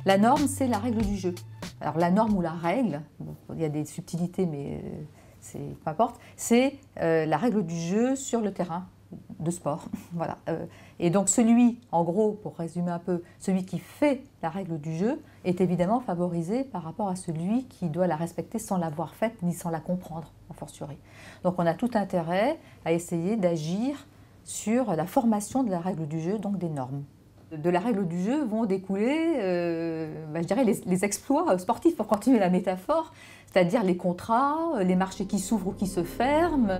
La norme, c'est la règle du jeu. Alors la norme ou la règle, bon, il y a des subtilités, mais peu importe, c'est la règle du jeu sur le terrain de sport. Voilà. Et donc celui, en gros, pour résumer un peu, celui qui fait la règle du jeu est évidemment favorisé par rapport à celui qui doit la respecter sans l'avoir faite ni sans la comprendre, a fortiori. Donc on a tout intérêt à essayer d'agir sur la formation de la règle du jeu, donc des normes. De la règle du jeu vont découler, je dirais, les exploits sportifs, pour continuer la métaphore, c'est-à-dire les contrats, les marchés qui s'ouvrent ou qui se ferment.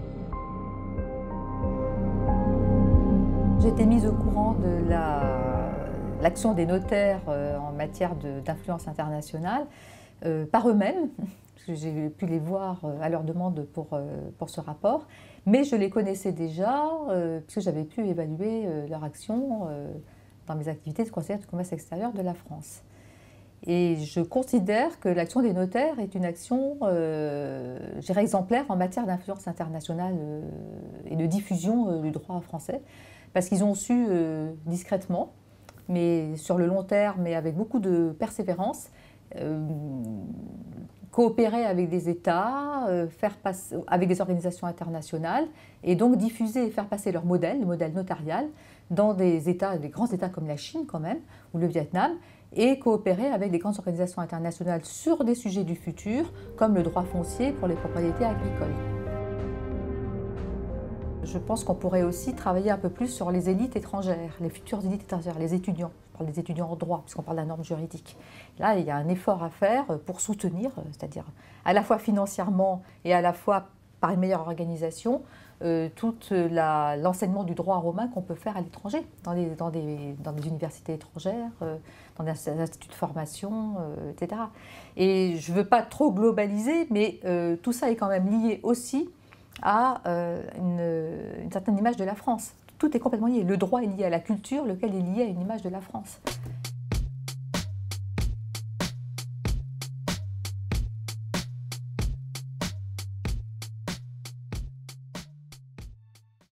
J'ai été mise au courant de l'action des notaires en matière d'influence internationale par eux-mêmes, parce que j'ai pu les voir à leur demande pour ce rapport, mais je les connaissais déjà, puisque j'avais pu évaluer leur action dans mes activités de conseillère du commerce extérieur de la France. Et je considère que l'action des notaires est une action, je dirais, exemplaire en matière d'influence internationale et de diffusion du droit français, parce qu'ils ont su discrètement, mais sur le long terme et avec beaucoup de persévérance, coopérer avec des États, avec des organisations internationales, et donc diffuser et faire passer leur modèle, le modèle notarial, dans des États, des grands États comme la Chine quand même, ou le Vietnam, et coopérer avec des grandes organisations internationales sur des sujets du futur, comme le droit foncier pour les propriétés agricoles. Je pense qu'on pourrait aussi travailler un peu plus sur les élites étrangères, les futures élites étrangères, les étudiants. Je parle des étudiants en droit, puisqu'on parle de la norme juridique. Là, il y a un effort à faire pour soutenir, c'est-à-dire à la fois financièrement et à la fois par une meilleure organisation, tout l'enseignement du droit romain qu'on peut faire à l'étranger, dans des universités étrangères, dans des instituts de formation, etc. Et je ne veux pas trop globaliser, mais tout ça est quand même lié aussi à une certaine image de la France. Tout est complètement lié. Le droit est lié à la culture, lequel est lié à une image de la France.